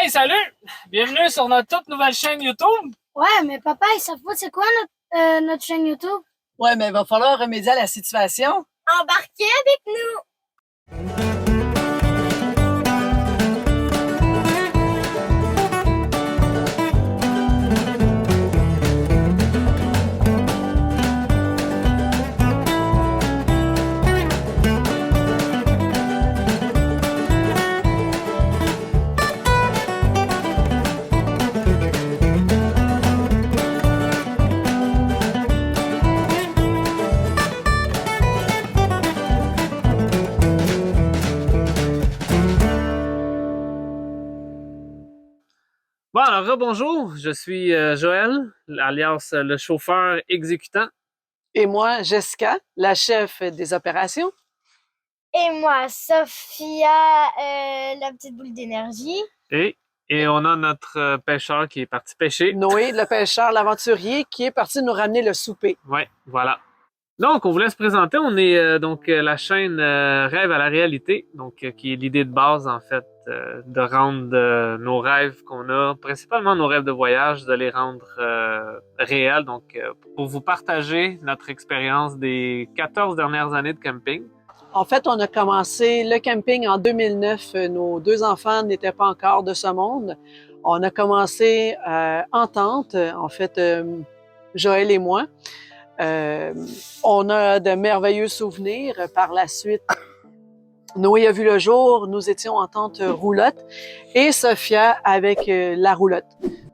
Hey, salut! Bienvenue sur notre toute nouvelle chaîne YouTube. Ouais, mais papa, ils savent pas c'est quoi notre chaîne YouTube? Ouais, mais il va falloir remédier à la situation. Embarquez avec nous! Bon, alors, rebonjour, je suis Joël, alias le chauffeur exécutant. Et moi, Jessica, la chef des opérations. Et moi, Sophia, la petite boule d'énergie. Et on a notre pêcheur qui est parti pêcher. Noé, le pêcheur, l'aventurier, qui est parti nous ramener le souper. Ouais, voilà. Donc, on voulait se présenter. On est la chaîne Rêve à la réalité, qui est l'idée de base, en fait, de rendre nos rêves qu'on a, principalement nos rêves de voyage, de les rendre réels. Donc, pour vous partager notre expérience des 14 dernières années de camping. En fait, on a commencé le camping en 2009. Nos deux enfants n'étaient pas encore de ce monde. On a commencé en tente, en fait, Joël et moi. On a de merveilleux souvenirs. Par la suite, Noé a vu le jour. Nous étions en tente roulotte et Sophia avec la roulotte.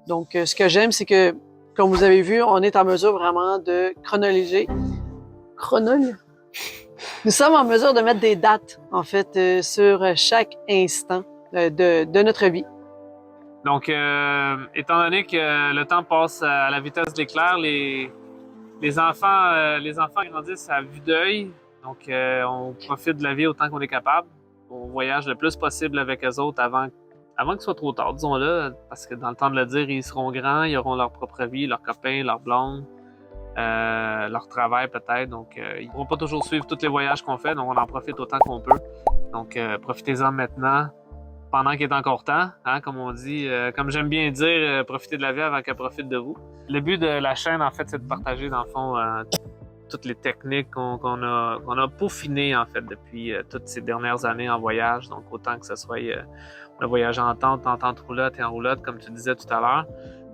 Donc, ce que j'aime, c'est que, comme vous avez vu, on est en mesure vraiment de chronologiser. Nous sommes en mesure de mettre des dates, en fait, sur chaque instant de notre vie. Donc, étant donné que le temps passe à la vitesse de l'éclair, les enfants grandissent à vue d'œil. Donc, on profite de la vie autant qu'on est capable. On voyage le plus possible avec eux autres avant que ce soit trop tard, disons-le, parce que dans le temps de le dire, ils seront grands, ils auront leur propre vie, leurs copains, leurs blondes, leur travail peut-être. Donc, ils ne pourront pas toujours suivre tous les voyages qu'on fait, donc on en profite autant qu'on peut. Donc, profitez-en maintenant, pendant qu'il est encore temps, hein, comme on dit, comme j'aime bien dire, profitez de la vie avant qu'elle profite de vous. Le but de la chaîne, en fait, c'est de partager, dans le fond, toutes les techniques qu'on a peaufinées, en fait, depuis toutes ces dernières années en voyage. Donc, autant que ce soit le voyage en tente roulotte et en roulotte, comme tu disais tout à l'heure.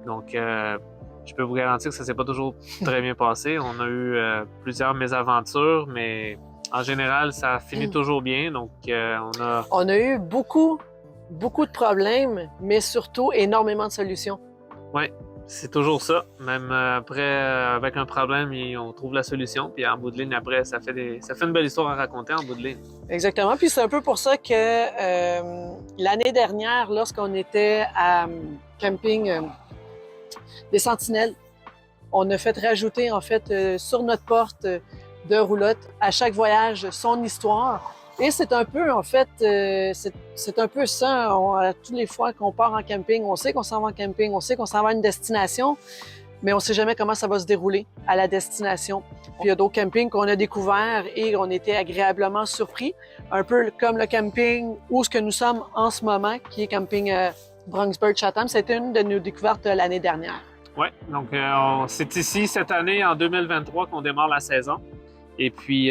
Donc, je peux vous garantir que ça s'est pas toujours très bien passé. On a eu plusieurs mésaventures, mais en général, ça finit toujours bien. Donc, On a eu beaucoup de problèmes, mais surtout énormément de solutions. Oui, c'est toujours ça. Même après, avec un problème, on trouve la solution. Puis en bout de ligne, après, ça fait une belle histoire à raconter en bout de ligne. Exactement. Puis c'est un peu pour ça que l'année dernière, lorsqu'on était à camping des Sentinelles, on a fait rajouter, en fait, sur notre porte de roulotte, à chaque voyage, son histoire. Et c'est un peu, en fait, c'est un peu ça. À toutes les fois qu'on part en camping, on sait qu'on s'en va en camping, on sait qu'on s'en va à une destination, mais on ne sait jamais comment ça va se dérouler à la destination. Puis il y a d'autres campings qu'on a découverts et on était agréablement surpris, un peu comme le camping où ce que nous sommes en ce moment, qui est camping Bronxburg-Chatham. C'était une de nos découvertes l'année dernière. Oui, donc c'est ici, cette année, en 2023, qu'on démarre la saison. Et puis,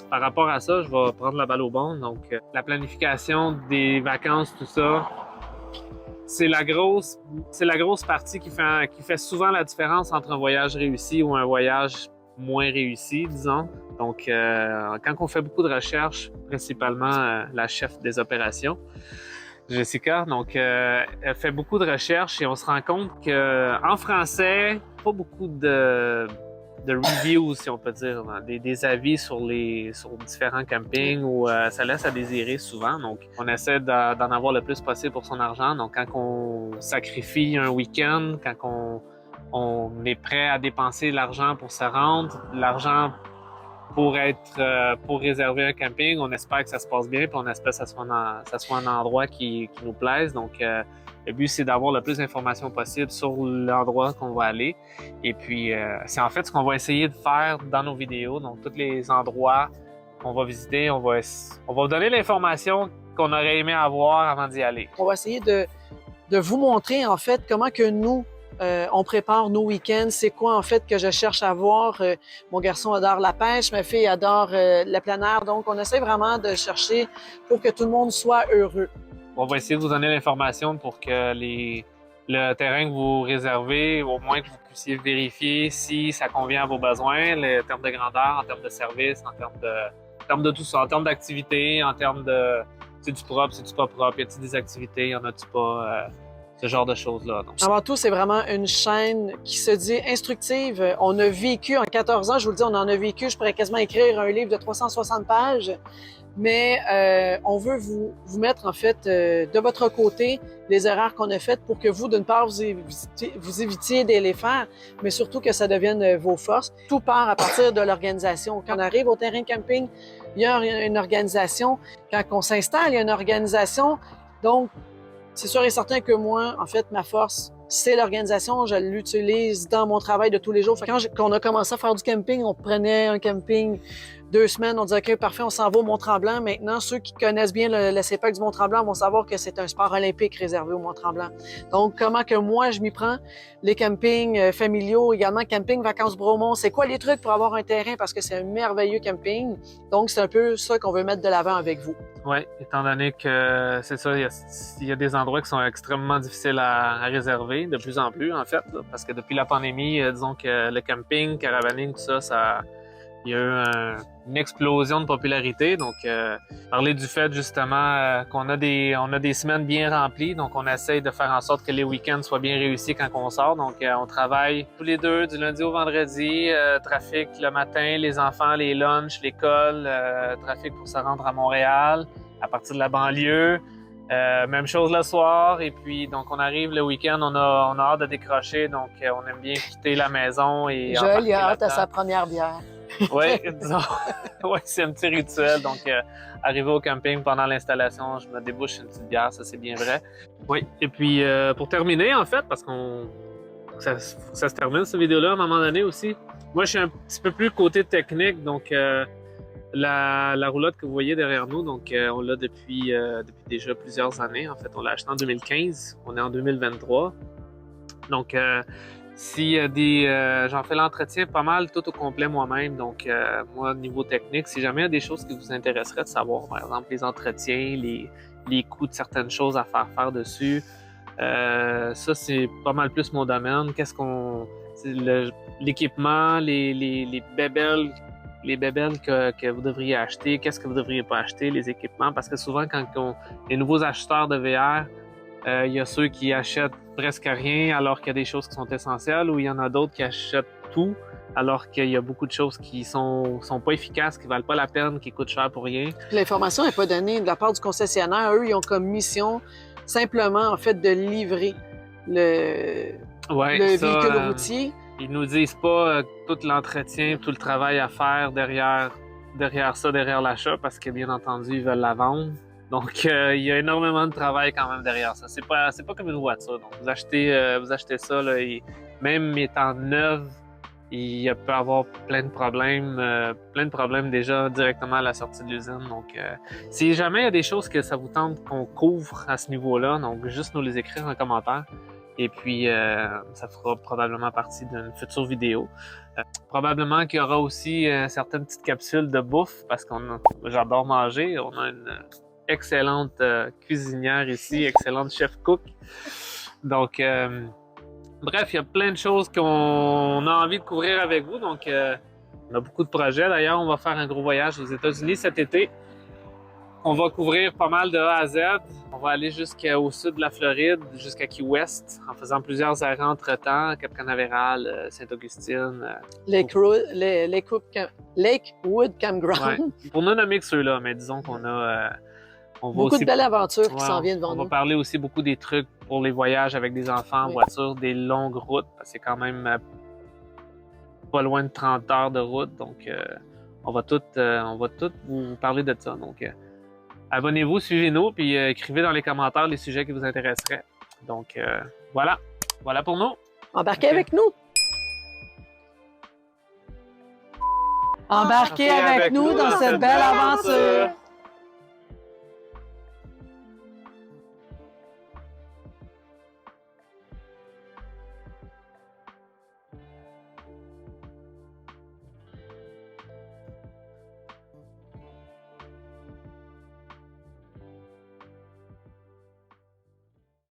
par rapport à ça, je vais prendre la balle au bon. Donc, la planification des vacances, tout ça, c'est la grosse partie qui fait souvent la différence entre un voyage réussi ou un voyage moins réussi, disons. Donc, quand on fait beaucoup de recherches, principalement la chef des opérations, Jessica, donc elle fait beaucoup de recherches et on se rend compte qu'en français, pas beaucoup de reviews, si on peut dire, des avis sur différents campings où ça laisse à désirer souvent. Donc, on essaie d'en avoir le plus possible pour son argent. Donc, quand on sacrifie un week-end, quand on est prêt à dépenser l'argent pour se rendre, l'argent pour réserver un camping, on espère que ça se passe bien, puis on espère que ça soit un endroit qui nous plaise. Donc, le but, c'est d'avoir le plus d'informations possible sur l'endroit qu'on va aller. Et puis, c'est en fait ce qu'on va essayer de faire dans nos vidéos. Donc, tous les endroits qu'on va visiter, on va vous donner l'information qu'on aurait aimé avoir avant d'y aller. On va essayer de de vous montrer en fait comment que nous, on prépare nos week-ends, c'est quoi en fait que je cherche à voir. Mon garçon adore la pêche, ma fille adore le plein air, donc on essaie vraiment de chercher pour que tout le monde soit heureux. On va essayer de vous donner l'information pour que le terrain que vous réservez, au moins que vous puissiez vérifier si ça convient à vos besoins, en termes de grandeur, en termes de service, en termes de tout ça, en termes d'activité, en termes de c'est-tu propre, c'est-tu pas propre, y a-t-il des activités, y en a-tu pas, ce genre de choses-là. Donc, avant tout, c'est vraiment une chaîne qui se dit instructive. On a vécu en 14 ans, je vous le dis, on en a vécu, je pourrais quasiment écrire un livre de 360 pages. Mais on veut vous mettre en fait de votre côté les erreurs qu'on a faites pour que vous, d'une part, vous évitiez de les faire, mais surtout que ça devienne vos forces. Tout part à partir de l'organisation. Quand on arrive au terrain de camping, il y a une organisation. Quand on s'installe, il y a une organisation. Donc, c'est sûr et certain que moi, en fait, ma force, c'est l'organisation. Je l'utilise dans mon travail de tous les jours. Quand on a commencé à faire du camping, on prenait un camping 2 semaines, on disait OK, parfait, on s'en va au Mont-Tremblant. Maintenant, ceux qui connaissent bien le CEPAC du Mont-Tremblant vont savoir que c'est un sport olympique réservé au Mont-Tremblant. Donc, comment que moi, je m'y prends? Les campings familiaux, également camping vacances Bromont. C'est quoi les trucs pour avoir un terrain? Parce que c'est un merveilleux camping. Donc, c'est un peu ça qu'on veut mettre de l'avant avec vous. oui, étant donné que c'est ça, il y a des endroits qui sont extrêmement difficiles à réserver, de plus en plus, en fait, là, parce que depuis la pandémie, disons que le camping, caravaning, tout ça, il y a eu une explosion de popularité. Donc, parler du fait justement qu'on a des semaines bien remplies. Donc, on essaye de faire en sorte que les week-ends soient bien réussis quand on sort. Donc, on travaille tous les deux du lundi au vendredi. Trafic le matin, les enfants, les lunchs, l'école, trafic pour se rendre à Montréal, à partir de la banlieue. Même chose le soir. Et puis, donc, on arrive le week-end, on a hâte de décrocher. Donc, on aime bien quitter la maison et Joël, il a hâte à sa première bière. Oui, disons. Ouais, c'est un petit rituel. Donc, arrivé au camping pendant l'installation, je me débouche une petite bière, ça c'est bien vrai. Oui, et puis pour terminer, en fait, parce qu'on ça se termine cette vidéo-là à un moment donné aussi. Moi, je suis un petit peu plus côté technique, donc la roulotte que vous voyez derrière nous, donc on l'a depuis déjà plusieurs années. En fait, on l'a acheté en 2015, on est en 2023. Donc, si j'en fais l'entretien pas mal tout au complet moi-même. Donc, moi, niveau technique, si jamais il y a des choses qui vous intéresseraient de savoir, par exemple, les entretiens, les coûts de certaines choses à faire dessus, ça, c'est pas mal plus mon domaine. L'équipement, les bébelles que vous devriez acheter, qu'est-ce que vous devriez pas acheter, les équipements, parce que souvent, les nouveaux acheteurs de VR, il y a ceux qui achètent presque rien alors qu'il y a des choses qui sont essentielles, ou il y en a d'autres qui achètent tout alors qu'il y a beaucoup de choses qui sont pas efficaces, qui valent pas la peine, qui coûtent cher pour rien. L'information n'est pas donnée de la part du concessionnaire. Eux, ils ont comme mission simplement, en fait, de livrer le véhicule routier. Ils nous disent pas tout l'entretien, tout le travail à faire derrière l'achat, parce que bien entendu, ils veulent la vendre. Donc, il y a énormément de travail quand même derrière ça. C'est pas comme une voiture. Donc, vous achetez ça, là, et même étant neuve, il peut y avoir plein de problèmes déjà directement à la sortie de l'usine. Donc, si jamais il y a des choses que ça vous tente qu'on couvre à ce niveau-là, donc juste nous les écrire en commentaire. Et puis, ça fera probablement partie d'une future vidéo. Probablement qu'il y aura aussi certaines petites capsules de bouffe, parce que j'adore manger. On a une excellente cuisinière ici, excellente chef-cook. Donc, bref, il y a plein de choses qu'on a envie de couvrir avec vous. Donc, on a beaucoup de projets. D'ailleurs, on va faire un gros voyage aux États-Unis cet été. On va couvrir pas mal de A à Z. On va aller jusqu'au sud de la Floride, jusqu'à Key West, en faisant plusieurs arrêts entre-temps, Cap Canaveral, Sainte-Augustine. Lakewood Campground. Ouais. Pour ne nommer que ceux-là, mais disons qu'on a... beaucoup de belles aventures qui s'en viennent devant nous. On va parler aussi beaucoup des trucs pour les voyages avec des enfants en voiture, des longues routes, parce que c'est quand même pas loin de 30 heures de route. Donc, on va tout vous parler de ça. Donc, abonnez-vous, suivez-nous, puis écrivez dans les commentaires les sujets qui vous intéresseraient. Donc, voilà pour nous. Embarquez avec nous. Embarquez avec nous dans cette belle aventure.